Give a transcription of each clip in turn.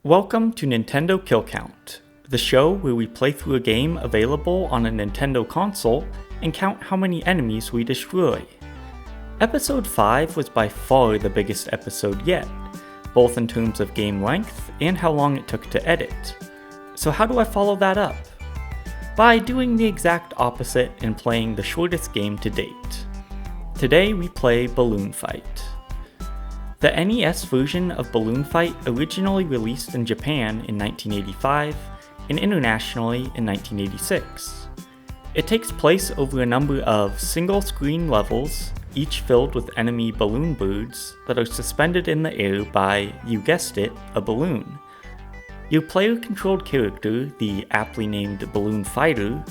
Welcome to Nintendo Kill Count, the show where we play through a game available on a Nintendo console and count how many enemies we destroy. Episode 5 was by far the biggest episode yet, both in terms of game length and how long it took to edit. So how do I follow that up? By doing the exact opposite and playing the shortest game to date. Today we play Balloon Fight. The NES version of Balloon Fight originally released in Japan in 1985 and internationally in 1986. It takes place over a number of single-screen levels, each filled with enemy balloon birds that are suspended in the air by, you guessed it, a balloon. Your player-controlled character, the aptly named Balloon Fighter,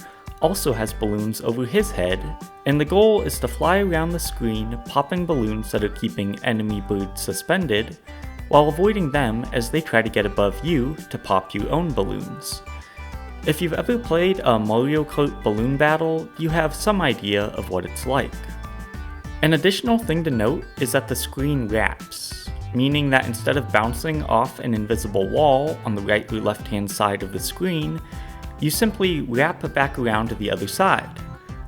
also has balloons over his head, and the goal is to fly around the screen popping balloons that are keeping enemy birds suspended, while avoiding them as they try to get above you to pop your own balloons. If you've ever played a Mario Kart balloon battle, you have some idea of what it's like. An additional thing to note is that the screen wraps, meaning that instead of bouncing off an invisible wall on the right or left hand side of the screen, you simply wrap back around to the other side.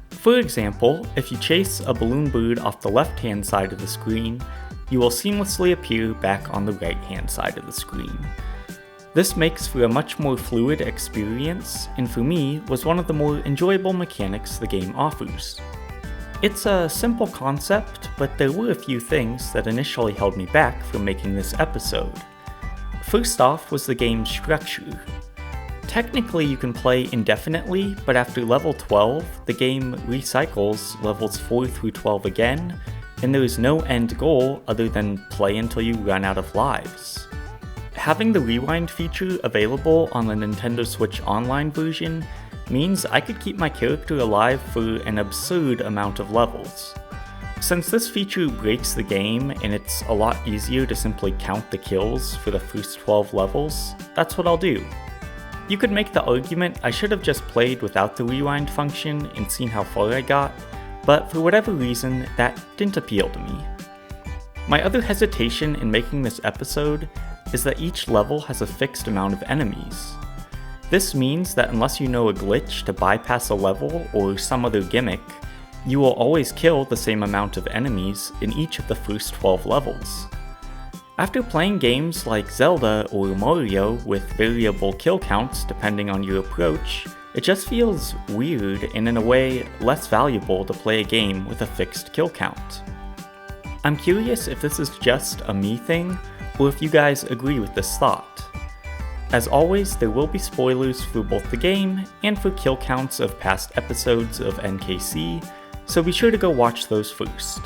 For example, if you chase a balloon bird off the left hand side of the screen, you will seamlessly appear back on the right hand side of the screen. This makes for a much more fluid experience, and for me was one of the more enjoyable mechanics the game offers. It's a simple concept, but there were a few things that initially held me back from making this episode. First off was the game's structure. Technically you can play indefinitely, but after level 12, the game recycles levels 4 through 12 again, and there is no end goal other than play until you run out of lives. Having the rewind feature available on the Nintendo Switch Online version means I could keep my character alive for an absurd amount of levels. Since this feature breaks the game and it's a lot easier to simply count the kills for the first 12 levels, that's what I'll do. You could make the argument I should have just played without the rewind function and seen how far I got, but for whatever reason, that didn't appeal to me. My other hesitation in making this episode is that each level has a fixed amount of enemies. This means that unless you know a glitch to bypass a level or some other gimmick, you will always kill the same amount of enemies in each of the first 12 levels. After playing games like Zelda or Mario with variable kill counts depending on your approach, it just feels weird and in a way less valuable to play a game with a fixed kill count. I'm curious if this is just a me thing, or if you guys agree with this thought. As always, there will be spoilers for both the game and for kill counts of past episodes of NKC, so be sure to go watch those first.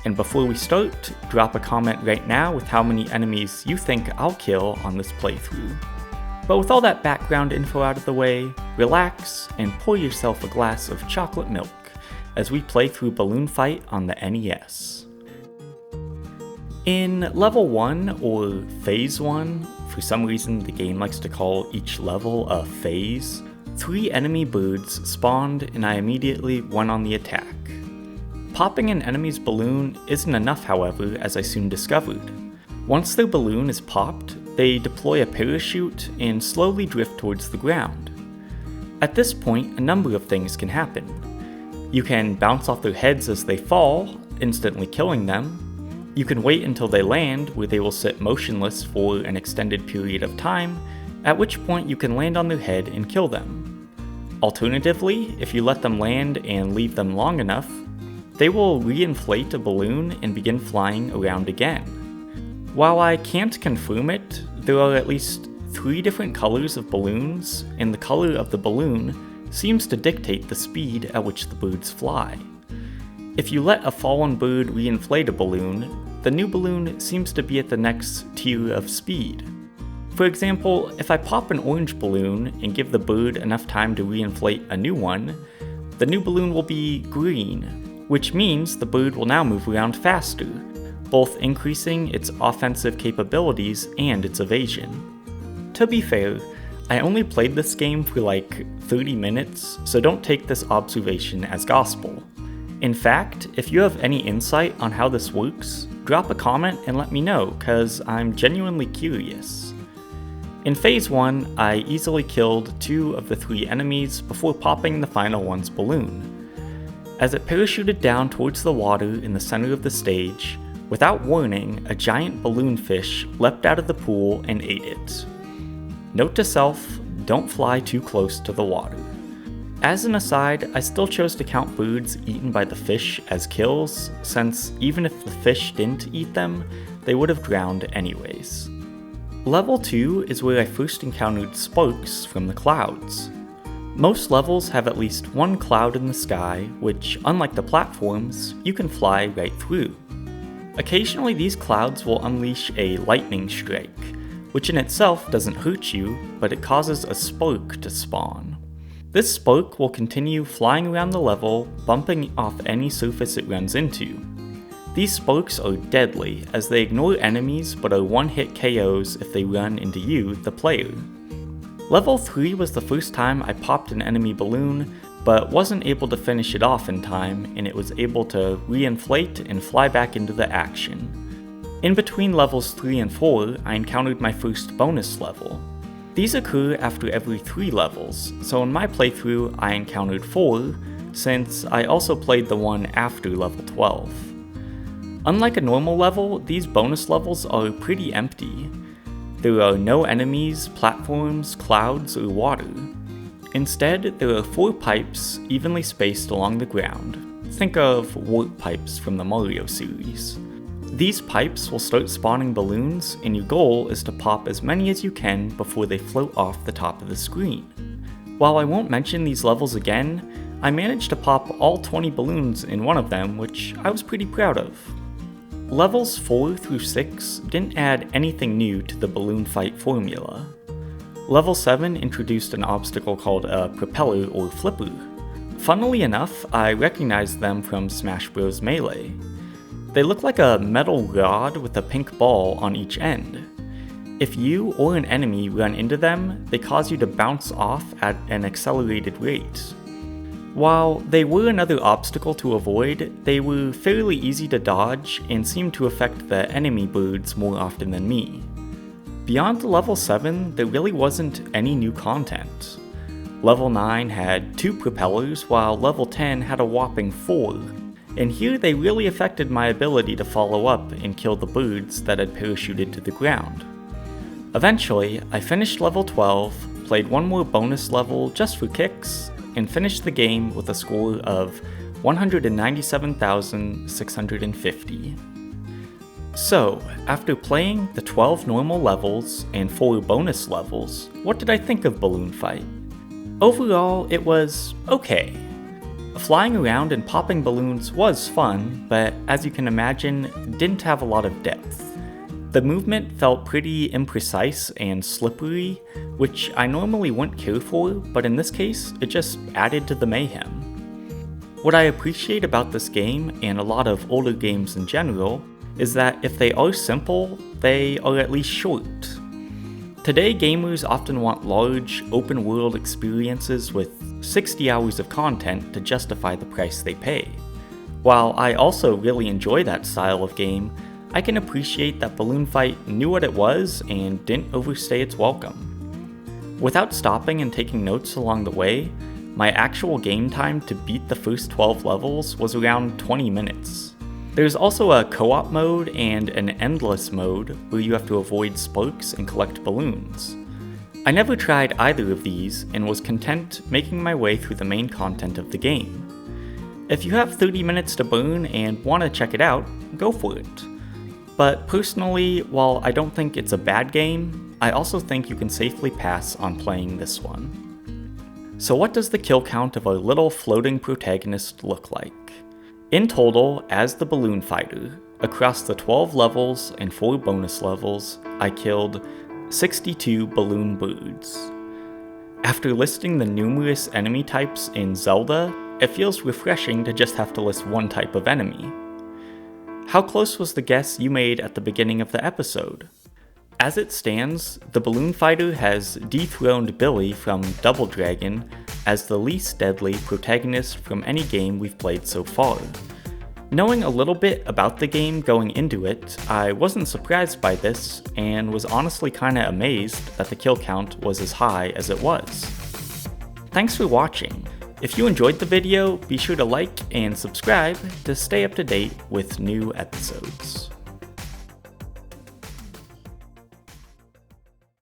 And before we start, drop a comment right now with how many enemies you think I'll kill on this playthrough. But with all that background info out of the way, relax and pour yourself a glass of chocolate milk as we play through Balloon Fight on the NES. In Level 1, or Phase 1, for some reason the game likes to call each level a phase, 3 enemy birds spawned and I immediately went on the attack. Popping an enemy's balloon isn't enough, however, as I soon discovered. Once their balloon is popped, they deploy a parachute and slowly drift towards the ground. At this point, a number of things can happen. You can bounce off their heads as they fall, instantly killing them. You can wait until they land, where they will sit motionless for an extended period of time, at which point you can land on their head and kill them. Alternatively, if you let them land and leave them long enough, they will reinflate a balloon and begin flying around again. While I can't confirm it, there are at least 3 different colors of balloons, and the color of the balloon seems to dictate the speed at which the birds fly. If you let a fallen bird reinflate a balloon, the new balloon seems to be at the next tier of speed. For example, if I pop an orange balloon and give the bird enough time to reinflate a new one, the new balloon will be green, which means the bird will now move around faster, both increasing its offensive capabilities and its evasion. To be fair, I only played this game for like 30 minutes, so don't take this observation as gospel. In fact, if you have any insight on how this works, drop a comment and let me know, cause I'm genuinely curious. In Phase 1, I easily killed 2 of the 3 enemies before popping the final one's balloon. As it parachuted down towards the water in the center of the stage, without warning, a giant balloon fish leapt out of the pool and ate it. Note to self, don't fly too close to the water. As an aside, I still chose to count birds eaten by the fish as kills, since even if the fish didn't eat them, they would have drowned anyways. Level 2 is where I first encountered sparks from the clouds. Most levels have at least one cloud in the sky, which, unlike the platforms, you can fly right through. Occasionally these clouds will unleash a lightning strike, which in itself doesn't hurt you, but it causes a spark to spawn. This spark will continue flying around the level, bumping off any surface it runs into. These sparks are deadly, as they ignore enemies but are one-hit KOs if they run into you, the player. Level 3 was the first time I popped an enemy balloon, but wasn't able to finish it off in time, and it was able to re-inflate and fly back into the action. In between levels 3 and 4, I encountered my first bonus level. These occur after every 3 levels, so in my playthrough I encountered 4, since I also played the one after level 12. Unlike a normal level, these bonus levels are pretty empty. There are no enemies, platforms, clouds, or water. Instead, there are 4 pipes evenly spaced along the ground. Think of warp pipes from the Mario series. These pipes will start spawning balloons, and your goal is to pop as many as you can before they float off the top of the screen. While I won't mention these levels again, I managed to pop all 20 balloons in one of them, which I was pretty proud of. Levels 4 through 6 didn't add anything new to the balloon fight formula. Level 7 introduced an obstacle called a propeller or flipper. Funnily enough, I recognized them from Smash Bros. Melee. They look like a metal rod with a pink ball on each end. If you or an enemy run into them, they cause you to bounce off at an accelerated rate. While they were another obstacle to avoid, they were fairly easy to dodge and seemed to affect the enemy birds more often than me. Beyond level 7, there really wasn't any new content. Level 9 had 2 propellers, while level 10 had a whopping 4. And here they really affected my ability to follow up and kill the birds that had parachuted to the ground. Eventually, I finished level 12, played one more bonus level just for kicks, and finished the game with a score of 197,650. So, after playing the 12 normal levels and 4 bonus levels, what did I think of Balloon Fight? Overall, it was okay. Flying around and popping balloons was fun, but as you can imagine, didn't have a lot of depth. The movement felt pretty imprecise and slippery, which I normally wouldn't care for, but in this case, it just added to the mayhem. What I appreciate about this game, and a lot of older games in general, is that if they are simple, they are at least short. Today, gamers often want large, open-world experiences with 60 hours of content to justify the price they pay. While I also really enjoy that style of game, I can appreciate that Balloon Fight knew what it was and didn't overstay its welcome. Without stopping and taking notes along the way, my actual game time to beat the first 12 levels was around 20 minutes. There's also a co-op mode and an endless mode where you have to avoid sparks and collect balloons. I never tried either of these and was content making my way through the main content of the game. If you have 30 minutes to burn and want to check it out, go for it. But personally, while I don't think it's a bad game, I also think you can safely pass on playing this one. So what does the kill count of our little floating protagonist look like? In total, as the balloon fighter, across the 12 levels and 4 bonus levels, I killed 62 balloon birds. After listing the numerous enemy types in Zelda, it feels refreshing to just have to list one type of enemy. How close was the guess you made at the beginning of the episode? As it stands, the balloon fighter has dethroned Billy from Double Dragon as the least deadly protagonist from any game we've played so far. Knowing a little bit about the game going into it, I wasn't surprised by this, and was honestly kinda amazed that the kill count was as high as it was. Thanks for watching. If you enjoyed the video, be sure to like and subscribe to stay up to date with new episodes.